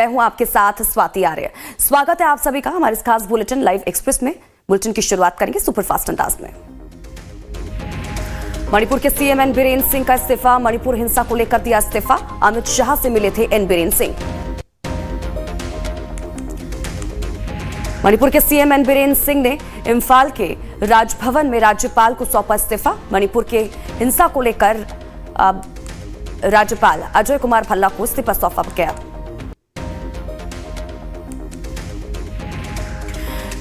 मैं हूं आपके साथ स्वाति आर्य। स्वागत है आप सभी का हमारे इस खास बुलेटिन लाइव एक्सप्रेस में। बुलेटिन की शुरुआत करेंगे सुपरफास्ट अंदाज में। मणिपुर के सीएम एन बीरेन सिंह का इस्तीफा। मणिपुर हिंसा को लेकर दिया इस्तीफा। अमित शाह से मिले थे एन बीरेन सिंह। मणिपुर के सीएम एन बीरेन सिंह ने इम्फाल के राजभवन में राज्यपाल को सौंपा इस्तीफा। मणिपुर के हिंसा को लेकर राज्यपाल अजय कुमार भल्ला को इस्तीफा सौंपा गया।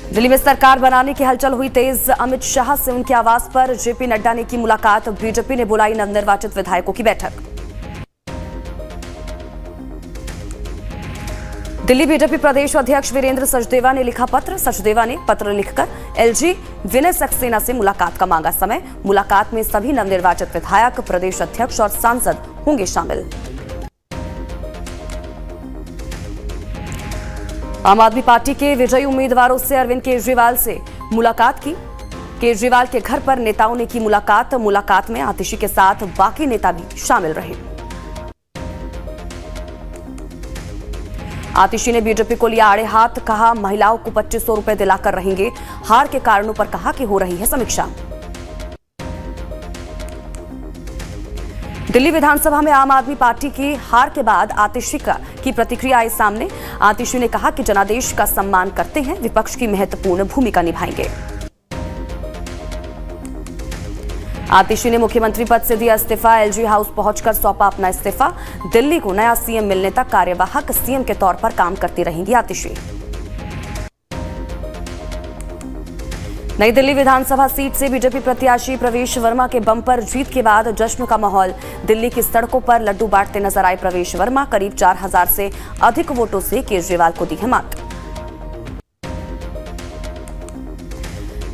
दिल्ली में सरकार बनाने की हलचल हुई तेज। अमित शाह से उनके आवास पर जेपी नड्डा ने की मुलाकात। बीजेपी ने बुलाई नवनिर्वाचित विधायकों की बैठक। दिल्ली बीजेपी प्रदेश अध्यक्ष वीरेंद्र सचदेवा ने लिखा पत्र। सचदेवा ने पत्र लिखकर एलजी विनय सक्सेना से मुलाकात का मांगा समय। मुलाकात में सभी नवनिर्वाचित विधायक, प्रदेश अध्यक्ष और सांसद होंगे शामिल। आम आदमी पार्टी के विजयी उम्मीदवारों से अरविंद केजरीवाल से मुलाकात की। केजरीवाल के घर पर नेताओं ने की मुलाकात। मुलाकात में आतिशी के साथ बाकी नेता भी शामिल रहे। आतिशी ने बीजेपी को लिया आड़े हाथ। कहा महिलाओं को 2500 रुपए दिलाकर रहेंगे। हार के कारणों पर कहा कि हो रही है समीक्षा। दिल्ली विधानसभा में आम आदमी पार्टी की हार के बाद आतिशी की प्रतिक्रिया आई सामने। आतिशी ने कहा कि जनादेश का सम्मान करते हैं, विपक्ष की महत्वपूर्ण भूमिका निभाएंगे। आतिशी ने मुख्यमंत्री पद से दिया इस्तीफा। एलजी हाउस पहुंचकर सौंपा अपना इस्तीफा। दिल्ली को नया सीएम मिलने तक कार्यवाहक सीएम के तौर पर काम करती रहेंगी आतिशी। नई दिल्ली विधानसभा सीट से बीजेपी प्रत्याशी प्रवेश वर्मा के बम्पर जीत के बाद जश्न का माहौल। दिल्ली की सड़कों पर लड्डू बांटते नजर आए प्रवेश वर्मा। करीब 4000 से अधिक वोटों से केजरीवाल को दी है मात।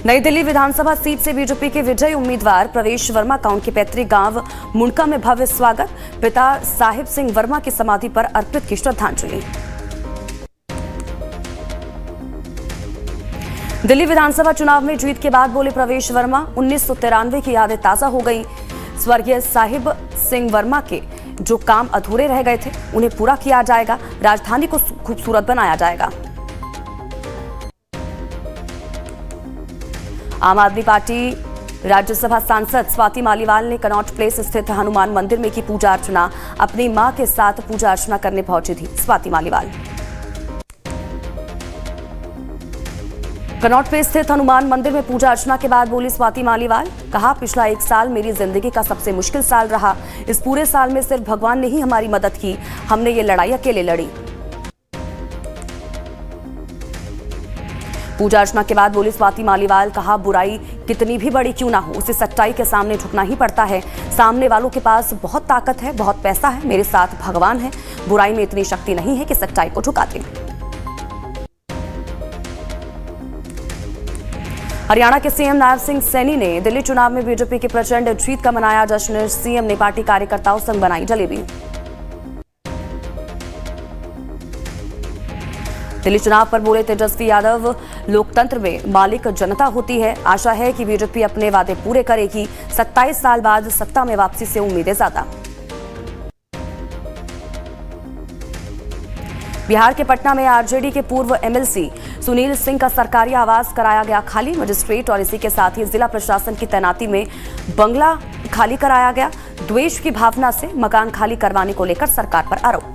नई दिल्ली विधानसभा सीट से बीजेपी के विजयी उम्मीदवार प्रवेश वर्मा का उनके पैतृक गांव मुंडका में भव्य स्वागत। पिता साहिब सिंह वर्मा की समाधि पर अर्पित की श्रद्धांजलि। दिल्ली विधानसभा चुनाव में जीत के बाद बोले प्रवेश वर्मा, 1993 की यादें ताजा हो गई। स्वर्गीय साहिब सिंह वर्मा के जो काम अधूरे रह गए थे उन्हें पूरा किया जाएगा। राजधानी को खूबसूरत बनाया जाएगा। आम आदमी पार्टी राज्यसभा सांसद स्वाति मालीवाल ने कनॉट प्लेस स्थित हनुमान मंदिर में की पूजा अर्चना। अपनी मां के साथ पूजा अर्चना करने पहुंची थी स्वाति मालीवाल। कनॉट प्लेस स्थित हनुमान मंदिर में पूजा अर्चना के बाद बोली स्वाति मालीवाल। कहा पिछला 1 साल मेरी जिंदगी का सबसे मुश्किल साल रहा। इस पूरे साल में सिर्फ भगवान ने ही हमारी मदद की। हमने ये लड़ाई अकेले लड़ी। पूजा अर्चना के बाद बोली स्वाति मालीवाल। कहा बुराई कितनी भी बड़ी क्यों ना हो, उसे सच्चाई के सामने झुकना ही पड़ता है। सामने वालों के पास बहुत ताकत है, बहुत पैसा है, मेरे साथ भगवान है। बुराई में इतनी शक्ति नहीं है कि सच्चाई को झुका दे। हरियाणा के सीएम नायब सिंह सैनी ने दिल्ली चुनाव में बीजेपी की प्रचंड जीत का मनाया जश्न। सीएम ने पार्टी कार्यकर्ताओं संग बनाई जलेबी। दिल्ली चुनाव पर बोले तेजस्वी यादव। लोकतंत्र में मालिक जनता होती है। आशा है कि बीजेपी अपने वादे पूरे करेगी। 27 साल बाद सत्ता में वापसी से उम्मीदें ज्यादा। बिहार के पटना में आरजेडी के पूर्व एमएलसी सुनील सिंह का सरकारी आवास कराया गया खाली। मजिस्ट्रेट और इसी के साथ ही जिला प्रशासन की तैनाती में बंगला खाली कराया गया। द्वेष की भावना से मकान खाली करवाने को लेकर सरकार पर आरोप।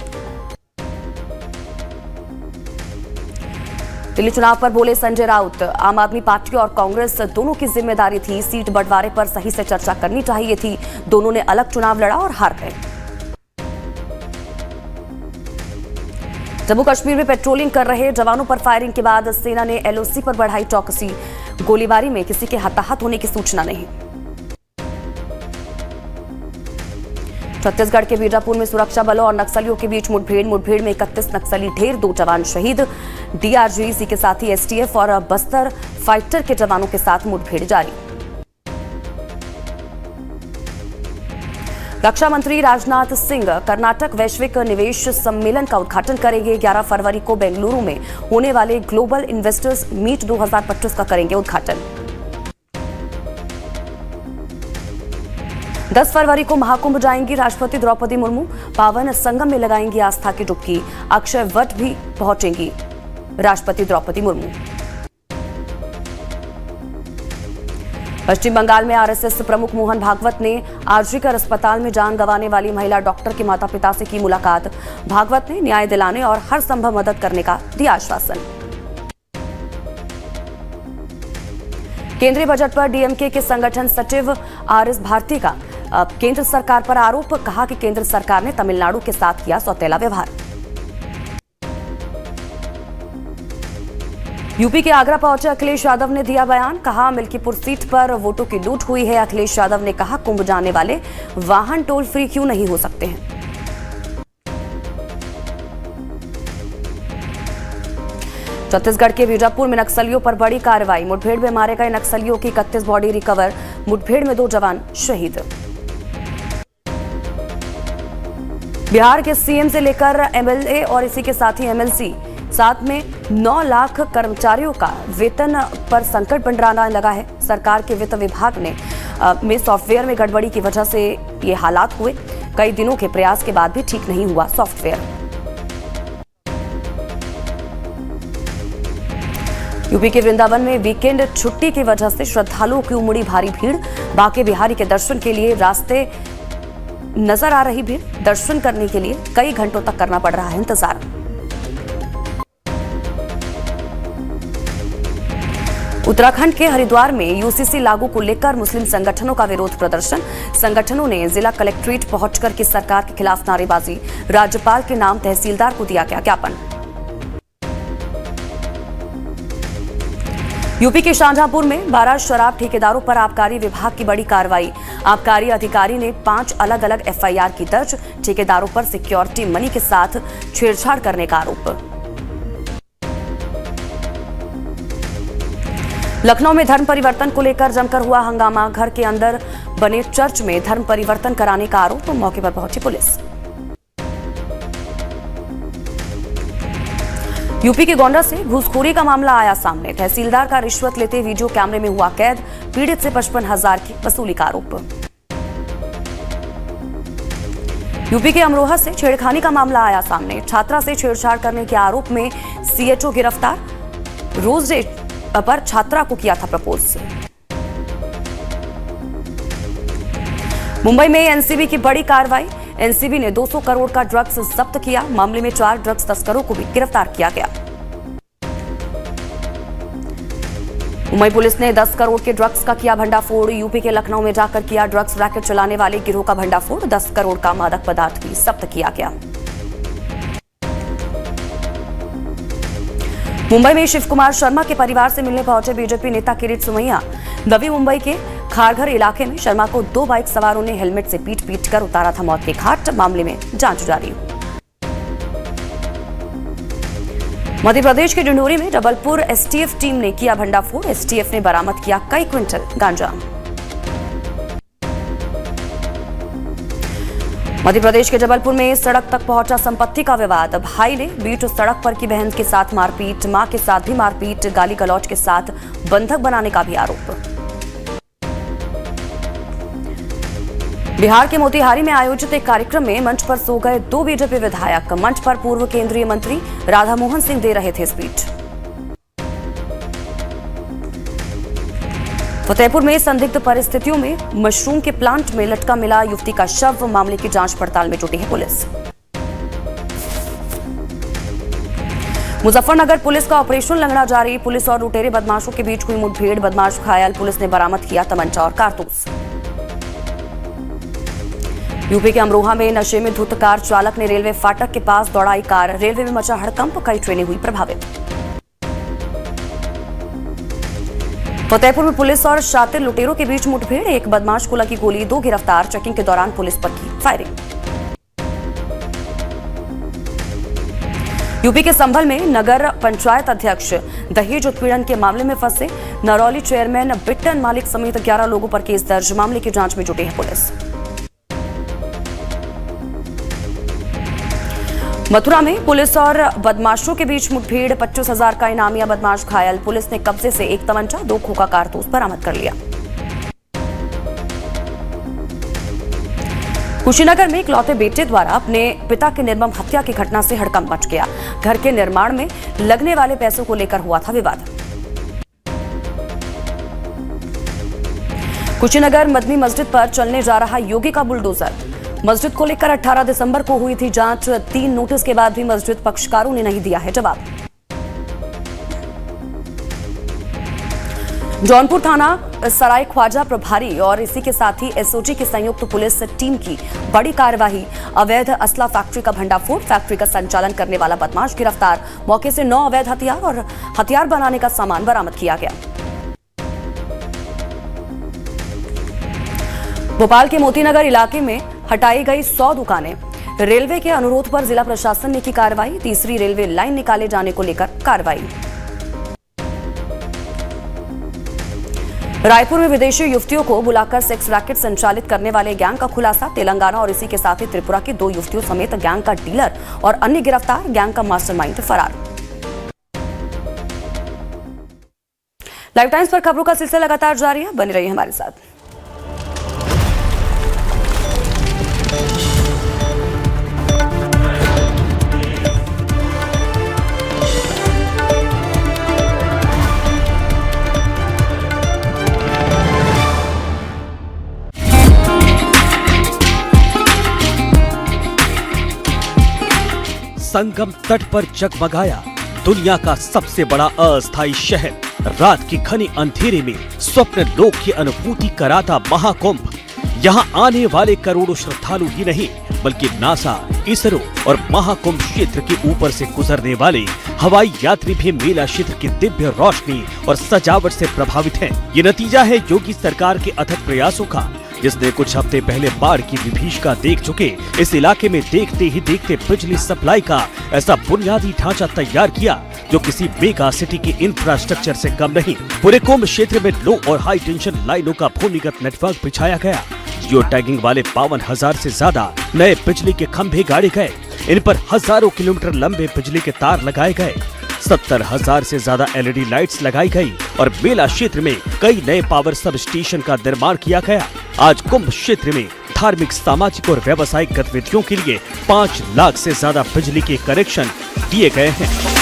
दिल्ली चुनाव पर बोले संजय राउत। आम आदमी पार्टी और कांग्रेस दोनों की जिम्मेदारी थी। सीट बंटवारे पर सही से चर्चा करनी चाहिए थी। दोनों ने अलग चुनाव लड़ा और हार गए। जम्मू कश्मीर में पेट्रोलिंग कर रहे जवानों पर फायरिंग के बाद सेना ने एलओसी पर बढ़ाई चौकसी। गोलीबारी में किसी के हताहत होने की सूचना नहीं। छत्तीसगढ़ के बीजापुर में सुरक्षा बलों और नक्सलियों के बीच मुठभेड़ में 31 नक्सली ढेर, 2 जवान शहीद। डीआरजी इसी के साथ ही एसटीएफ और बस्तर फाइटर के जवानों के साथ मुठभेड़ जारी। रक्षा मंत्री राजनाथ सिंह कर्नाटक वैश्विक निवेश सम्मेलन का उद्घाटन करेंगे। 11 फरवरी को बेंगलुरु में होने वाले ग्लोबल इन्वेस्टर्स मीट 2025 का करेंगे उद्घाटन। 10 फरवरी को महाकुंभ जाएंगी राष्ट्रपति द्रौपदी मुर्मू। पावन संगम में लगाएंगी आस्था की डुबकी। अक्षय वट भी पहुंचेंगी राष्ट्रपति द्रौपदी मुर्मू। पश्चिम बंगाल में आरएसएस प्रमुख मोहन भागवत ने आरजीकर अस्पताल में जान गंवाने वाली महिला डॉक्टर के माता पिता से की मुलाकात। भागवत ने न्याय दिलाने और हर संभव मदद करने का दिया आश्वासन। केंद्रीय बजट पर डीएमके के संगठन सचिव आरएस भारती का केंद्र सरकार पर आरोप। कहा कि केंद्र सरकार ने तमिलनाडु के साथ किया सौतेला व्यवहार। यूपी के आगरा पहुंचे अखिलेश यादव ने दिया बयान। कहा मिल्कीपुर सीट पर वोटों की लूट हुई है। अखिलेश यादव ने कहा कुंभ जाने वाले वाहन टोल फ्री क्यों नहीं हो सकते हैं। छत्तीसगढ़ के बीजापुर में नक्सलियों पर बड़ी कार्रवाई। मुठभेड़ में मारे गए नक्सलियों की 31 बॉडी रिकवर। मुठभेड़ में 2 जवान शहीद। बिहार के सीएम से लेकर एमएलए और इसी के साथ ही एमएलसी साथ में 9 लाख कर्मचारियों का वेतन पर संकट मंडराने लगा है। सरकार के वित्त विभाग में सॉफ्टवेयर में गड़बड़ी की वजह से ये हालात हुए। कई दिनों के प्रयास के बाद भी ठीक नहीं हुआ सॉफ्टवेयर। यूपी के वृंदावन में वीकेंड छुट्टी की वजह से श्रद्धालुओं की उमड़ी भारी भीड़। बांके बिहारी के दर्शन के लिए रास्ते नजर आ रही भीड़। दर्शन करने के लिए कई घंटों तक करना पड़ रहा है इंतजार। उत्तराखंड के हरिद्वार में यूसीसी लागू को लेकर मुस्लिम संगठनों का विरोध प्रदर्शन। संगठनों ने जिला कलेक्ट्रेट पहुंचकर की सरकार के खिलाफ नारेबाजी। राज्यपाल के नाम तहसीलदार को दिया गया ज्ञापन। यूपी के शाहजहांपुर में 12 शराब ठेकेदारों पर आबकारी विभाग की बड़ी कार्रवाई। आबकारी अधिकारी ने 5 अलग अलग एफआईआर की दर्ज। ठेकेदारों पर सिक्योरिटी मनी के साथ छेड़छाड़ करने का आरोप। लखनऊ में धर्म परिवर्तन को लेकर जमकर हुआ हंगामा। घर के अंदर बने चर्च में धर्म परिवर्तन कराने का आरोप। मौके पर पहुंची पुलिस। यूपी के गोंडा से घूसखोरी का मामला आया सामने। तहसीलदार का रिश्वत लेते वीडियो कैमरे में हुआ कैद। पीड़ित से 55,000 की वसूली का आरोप। यूपी के अमरोहा से छेड़खानी का मामला आया सामने। छात्रा से छेड़छाड़ करने के आरोप में सीएचओ गिरफ्तार। रोज डे पर छात्रा को किया था प्रपोज। मुंबई में एनसीबी की बड़ी कार्रवाई। एनसीबी ने 200 करोड़ का ड्रग्स जब्त किया। मामले में 4 ड्रग्स तस्करों को भी गिरफ्तार किया गया। मुंबई पुलिस ने 10 करोड़ के ड्रग्स का किया भंडाफोड़। यूपी के लखनऊ में जाकर किया ड्रग्स रैकेट चलाने वाले गिरोह का भंडाफोड़। 10 करोड़ का मादक पदार्थ भी जब्त किया गया। मुंबई में शिव कुमार शर्मा के परिवार से मिलने पहुंचे बीजेपी नेता किरीट सोमैया। नवी मुंबई के खारघर इलाके में शर्मा को 2 बाइक सवारों ने हेलमेट से पीट कर उतारा था मौत के घाट। मामले में जांच जारी। मध्य प्रदेश के डिंडोरी में जबलपुर एसटीएफ टीम ने किया भंडाफोड़। एसटीएफ ने बरामद किया कई क्विंटल गांजा। मध्य प्रदेश के जबलपुर में सड़क तक पहुंचा संपत्ति का विवाद। भाई ने बीच सड़क पर की बहन के साथ मारपीट। मां के साथ भी मारपीट। गाली गलौज के साथ बंधक बनाने का भी आरोप। बिहार के मोतिहारी में आयोजित एक कार्यक्रम में मंच पर सो गए 2 बीजेपी विधायक। मंच पर पूर्व केंद्रीय मंत्री राधामोहन सिंह दे रहे थे स्पीच। फतेहपुर में संदिग्ध परिस्थितियों में मशरूम के प्लांट में लटका मिला युवती का शव। मामले की जांच पड़ताल में जुटी है पुलिस। मुजफ्फरनगर पुलिस का ऑपरेशन लंगड़ा जारी। पुलिस और लुटेरे बदमाशों के बीच हुई मुठभेड़। बदमाश घायल। पुलिस ने बरामद किया तमंचा और कारतूस। यूपी के अमरोहा में नशे में धुत कार चालक ने रेलवे फाटक के पास दौड़ाई कार। रेलवे में मचा हड़कंप। कई ट्रेनें हुई प्रभावित। फतेहपुर में पुलिस और शातिर लुटेरों के बीच मुठभेड़। एक बदमाश को लगी गोली। 2 गिरफ्तार। चेकिंग के दौरान पुलिस पर की फायरिंग। यूपी के संभल में नगर पंचायत अध्यक्ष दहेज उत्पीड़न के मामले में फंसे नरौली चेयरमैन बिट्टन मालिक समेत 11 लोगों पर केस दर्ज। मामले की जांच में जुटी है पुलिस। मथुरा में पुलिस और बदमाशों के बीच मुठभेड़। 25,000 का इनामिया बदमाश घायल। पुलिस ने कब्जे से 1 तमंचा 2 खोखा कारतूस बरामद कर लिया। कुशीनगर में इकलौते बेटे द्वारा अपने पिता की निर्मम हत्या की घटना से हड़कंप मच गया। घर के निर्माण में लगने वाले पैसों को लेकर हुआ था विवाद। कुशीनगर मदनी मस्जिद पर चलने जा रहा योगी का बुलडोजर। मस्जिद को लेकर 18 दिसंबर को हुई थी जांच। 3 नोटिस के बाद भी मस्जिद पक्षकारों ने नहीं दिया है जवाब। जौनपुर थाना सराय ख्वाजा प्रभारी और इसी के साथ ही एसओजी की संयुक्त पुलिस टीम की बड़ी कार्यवाही। अवैध असला फैक्ट्री का भंडाफोड़। फैक्ट्री का संचालन करने वाला बदमाश गिरफ्तार। मौके से 9 अवैध हथियार और हथियार बनाने का सामान बरामद किया गया। भोपाल के मोतीनगर इलाके में हटाई गई 100 दुकानें। रेलवे के अनुरोध पर जिला प्रशासन ने की कार्रवाई। तीसरी रेलवे लाइन निकाले जाने को लेकर कार्रवाई। रायपुर में विदेशी युवतियों को बुलाकर सेक्स रैकेट संचालित करने वाले गैंग का खुलासा। तेलंगाना और इसी के साथ ही त्रिपुरा की 2 युवतियों समेत गैंग का डीलर और अन्य गिरफ्तार। गैंग का मास्टरमाइंड फरार। लाइव टाइम्स पर खबरों का सिलसिला लगातार जारी है, बने रहिए हमारे साथ। संगम तट पर जगमगाया दुनिया का सबसे बड़ा अस्थायी शहर। रात की घनी अंधेरे में स्वप्न लोक की अनुभूति कराता महाकुंभ। यहाँ आने वाले करोड़ों श्रद्धालु ही नहीं बल्कि नासा, इसरो और महाकुंभ क्षेत्र के ऊपर से गुजरने वाले हवाई यात्री भी मेला क्षेत्र की दिव्य रोशनी और सजावट से प्रभावित हैं। ये नतीजा है योगी सरकार के अथक प्रयासों का, जिसने कुछ हफ्ते पहले बाढ़ की विभीषिका देख चुके इस इलाके में देखते ही देखते बिजली सप्लाई का ऐसा बुनियादी ढांचा तैयार किया जो किसी मेगा सिटी के इंफ्रास्ट्रक्चर से कम नहीं। पूरे कुंभ क्षेत्र में लो और हाई टेंशन लाइनों का भूमिगत नेटवर्क बिछाया गया। जियो टैगिंग वाले 52,000 से ज्यादा नए बिजली के खंभे गाड़े गए। इन पर हजारों किलोमीटर लंबे बिजली के तार लगाए गए। 70,000 से ज्यादा एलईडी लाइट्स लगाई गई और मेला क्षेत्र में कई नए पावर सब स्टेशन का निर्माण किया गया। आज कुंभ क्षेत्र में धार्मिक, सामाजिक और व्यावसायिक गतिविधियों के लिए 5 लाख से ज्यादा बिजली के कनेक्शन दिए गए हैं।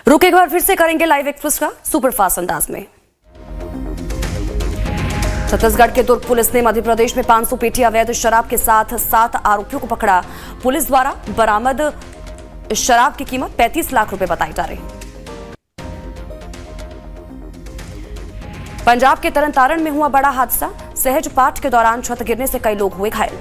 रुक एक बार फिर से करेंगे लाइव एक्सप्रेस का सुपरफास्ट अंदाज में। छत्तीसगढ़ के दुर्ग पुलिस ने मध्य प्रदेश में 500 पेटी अवैध शराब के साथ 7 आरोपियों को पकड़ा। पुलिस द्वारा बरामद शराब की कीमत 35 लाख रुपए बताई जा रही है। पंजाब के तरनतारण में हुआ बड़ा हादसा। सहज पाठ के दौरान छत गिरने से कई लोग हुए घायल।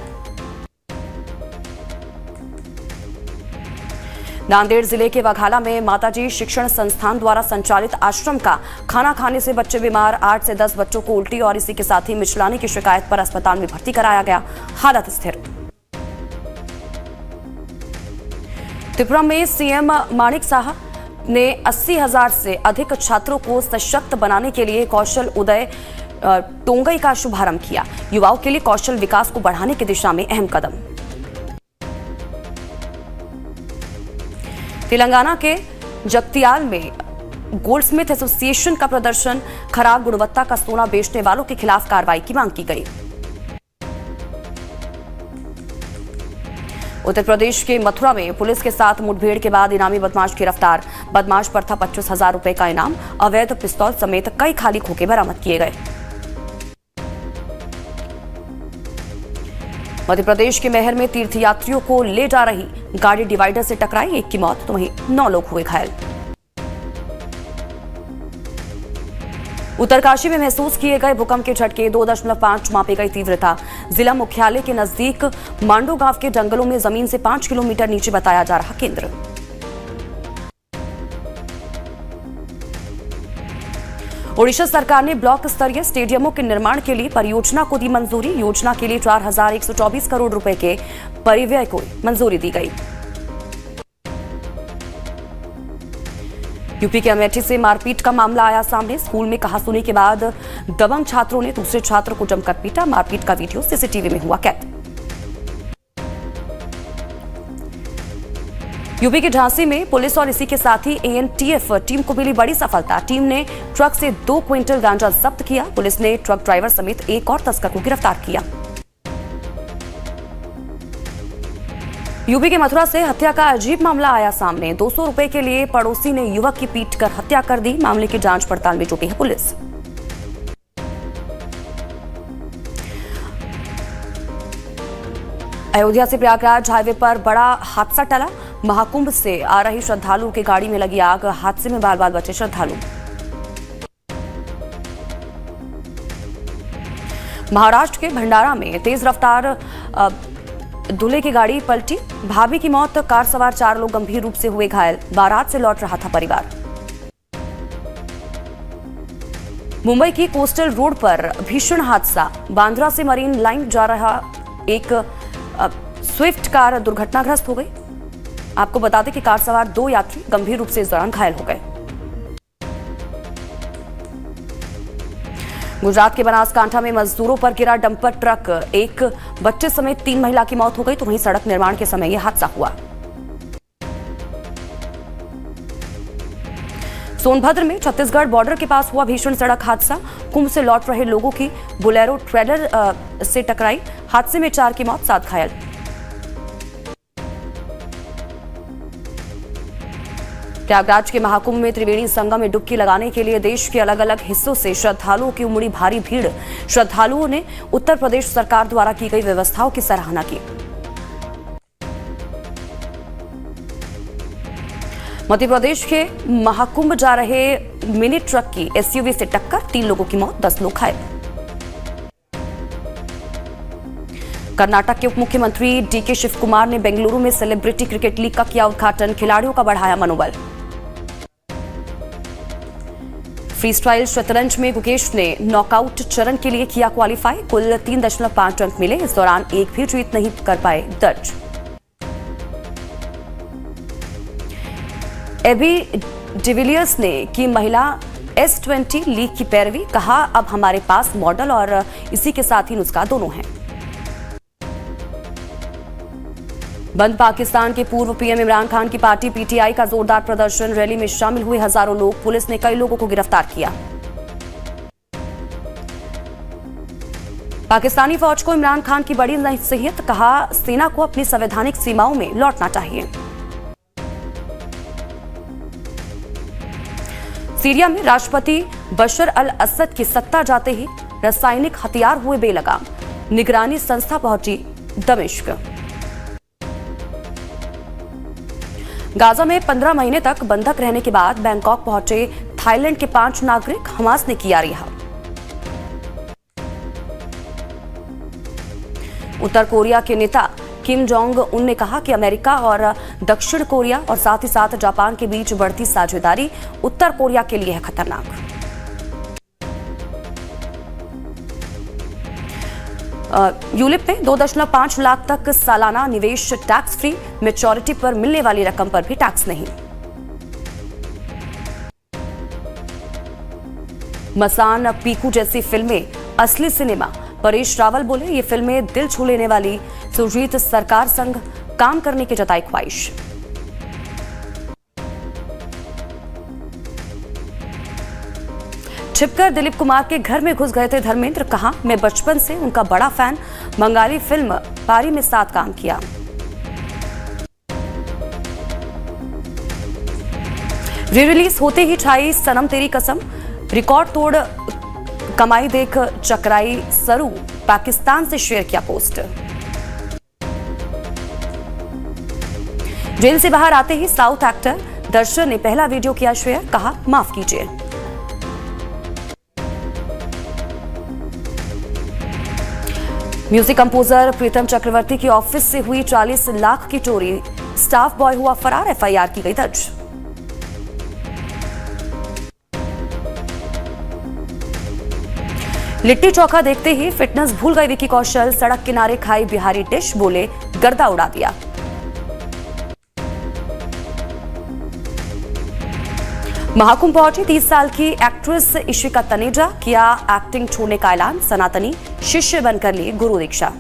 नांदेड़ जिले के वाघाला में माताजी शिक्षण संस्थान द्वारा संचालित आश्रम का खाना खाने से बच्चे बीमार। 8 से 10 बच्चों को उल्टी और इसी के साथ ही मिचलाने की शिकायत पर अस्पताल में भर्ती कराया गया, हालत स्थिर। त्रिपुरा में सीएम माणिक साहा ने 80,000 से अधिक छात्रों को सशक्त बनाने के लिए कौशल उदय टोंगई का शुभारंभ किया। युवाओं के लिए कौशल विकास को बढ़ाने की दिशा में अहम कदम। तेलंगाना के जगतियाल में गोल्डस्मिथ एसोसिएशन का प्रदर्शन। खराब गुणवत्ता का सोना बेचने वालों के खिलाफ कार्रवाई की मांग की गई। उत्तर प्रदेश के मथुरा में पुलिस के साथ मुठभेड़ के बाद इनामी बदमाश गिरफ्तार। बदमाश पर था 25,000 रुपए का इनाम। अवैध पिस्तौल समेत कई खाली खोखे बरामद किए गए। मध्य प्रदेश के मैहर में तीर्थयात्रियों को ले जा रही गाड़ी डिवाइडर से टकराई। 1 की मौत तो वहीं 9 लोग हुए घायल। उत्तरकाशी में महसूस किए गए भूकंप के झटके। 2.5 मापी गई तीव्रता। जिला मुख्यालय के नजदीक मांडो गांव के जंगलों में जमीन से 5 किलोमीटर नीचे बताया जा रहा केंद्र। ओडिशा सरकार ने ब्लॉक स्तरीय स्टेडियमों के निर्माण के लिए परियोजना को दी मंजूरी। योजना के लिए 4,124 करोड़ रुपए के परिव्यय को मंजूरी दी गई। यूपी के अमेठी से मारपीट का मामला आया सामने। स्कूल में कहासुनी के बाद दबंग छात्रों ने दूसरे छात्र को जमकर पीटा। मारपीट का वीडियो सीसीटीवी में हुआ कैद। यूपी के झांसी में पुलिस और इसी के साथ ही एएनटीएफ टीम को मिली बड़ी सफलता। टीम ने ट्रक से 2 क्विंटल गांजा जब्त किया। पुलिस ने ट्रक ड्राइवर समेत एक और तस्कर को गिरफ्तार किया। यूपी के मथुरा से हत्या का अजीब मामला आया सामने। 200 रुपए के लिए पड़ोसी ने युवक की पीटकर हत्या कर दी। मामले की जांच पड़ताल में जुटी है पुलिस। अयोध्या से प्रयागराज हाईवे पर बड़ा हादसा टला। महाकुंभ से आ रही श्रद्धालुओं की गाड़ी में लगी आग। हादसे में बाल बाल बचे श्रद्धालु। महाराष्ट्र के भंडारा में तेज रफ्तार दूल्हे की गाड़ी पलटी। भाभी की मौत, कार सवार 4 लोग गंभीर रूप से हुए घायल। बारात से लौट रहा था परिवार। मुंबई की कोस्टल रोड पर भीषण हादसा। बांद्रा से मरीन लाइन जा रहा एक स्विफ्ट कार दुर्घटनाग्रस्त हो गई। आपको बता दें कि कार सवार 2 यात्री गंभीर रूप से इस दौरान घायल हो गए। गुजरात के बनासकांठा में मजदूरों पर गिरा डंपर ट्रक। एक बच्चे समेत 3 महिला की मौत हो गई तो वहीं सड़क निर्माण के समय यह हादसा हुआ। सोनभद्र में छत्तीसगढ़ बॉर्डर के पास हुआ भीषण सड़क हादसा। कुंभ से लौट रहे लोगों की बोलेरो ट्रेलर से टकराई। हादसे में 4 की मौत, 7 घायल। प्रयागराज के महाकुंभ में त्रिवेणी संगम में डुबकी लगाने के लिए देश के अलग अलग हिस्सों से श्रद्धालुओं की उमड़ी भारी भीड़। श्रद्धालुओं ने उत्तर प्रदेश सरकार द्वारा की गई व्यवस्थाओं की सराहना की। मध्य प्रदेश के महाकुंभ जा रहे मिनी ट्रक की एसयूवी से टक्कर, 3 लोगों की मौत, 10 लोग घायल। कर्नाटक के उप मुख्यमंत्री डीके शिव कुमार ने बेंगलुरु में सेलिब्रिटी क्रिकेट लीग का किया उद्घाटन। खिलाड़ियों का बढ़ाया मनोबल। फ्री स्टाइल शतरंज में गुकेश ने नॉकआउट चरण के लिए किया क्वालिफाई। कुल 3.5 अंक मिले। इस दौरान एक भी जीत नहीं कर पाए दर्ज। एबी डिविलियर्स ने की महिला S20 लीग की पैरवी। कहा, अब हमारे पास मॉडल और इसी के साथ ही नुस्खा दोनों हैं। बंद पाकिस्तान के पूर्व पीएम इमरान खान की पार्टी पीटीआई का जोरदार प्रदर्शन। रैली में शामिल हुए हजारों लोग। पुलिस ने कई लोगों को गिरफ्तार किया। पाकिस्तानी फौज को इमरान खान की बड़ी नसीहत। कहा, सेना को अपनी संवैधानिक सीमाओं में लौटना चाहिए। सीरिया में राष्ट्रपति बशर अल असद की सत्ता जाते ही रासायनिक हथियार हुए बेलगाम। निगरानी संस्था पहुंची दमिश्क। गाजा में 15 महीने तक बंधक रहने के बाद बैंकॉक पहुंचे थाईलैंड के 5 नागरिक। हमास ने किया रिहा। उत्तर कोरिया के नेता किम जोंग उन ने कहा कि अमेरिका और दक्षिण कोरिया और साथ ही साथ जापान के बीच बढ़ती साझेदारी उत्तर कोरिया के लिए है खतरनाक। यूलिप में 2.5 लाख तक सालाना निवेश टैक्स फ्री। मैच्योरिटी पर मिलने वाली रकम पर भी टैक्स नहीं। मसान, पीकू जैसी फिल्में असली सिनेमा। परेश रावल बोले, ये फिल्में दिल छू लेने वाली। सुरजीत सरकार संग काम करने की जताई ख्वाहिश। छिपकर दिलीप कुमार के घर में घुस गए थे धर्मेंद्र। कहा, मैं बचपन से उनका बड़ा फैन। बंगाली फिल्म पारी में साथ काम किया। री रिलीज होते ही छाई सनम तेरी कसम। रिकॉर्ड तोड़ कमाई देख चकराई सरू। पाकिस्तान से शेयर किया पोस्ट। जेल से बाहर आते ही साउथ एक्टर दर्शन ने पहला वीडियो किया शेयर। कहा, माफ कीजिए। म्यूजिक कंपोजर प्रीतम चक्रवर्ती की ऑफिस से हुई 40 लाख की चोरी। स्टाफ बॉय हुआ फरार। एफआईआर की गई दर्ज। लिट्टी चौखा देखते ही फिटनेस भूल गई विकी कौशल। सड़क किनारे खाई बिहारी डिश। बोले, गर्दा उड़ा दिया। महाकुंभ पहुंची 30 साल की एक्ट्रेस इशिका तनेजा, किया एक्टिंग छोड़ने का ऐलान। सनातनी शिष्य बनकर ली गुरु दीक्षा।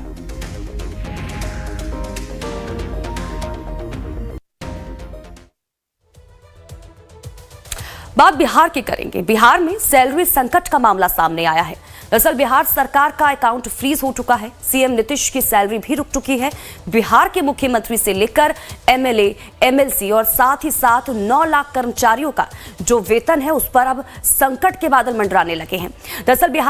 बात बिहार की करेंगे। बिहार में सैलरी संकट का मामला सामने आया है। दरअसल बिहार सरकार का अकाउंट फ्रीज हो चुका है। सीएम नीतीश की सैलरी भी रुक चुकी है। बिहार के मुख्यमंत्री से लेकर एमएलए, एमएलसी और साथ ही साथ 9 लाख कर्मचारियों का जो वेतन है उस पर अब संकट के बादल मंडराने लगे हैं। दरअसल बिहार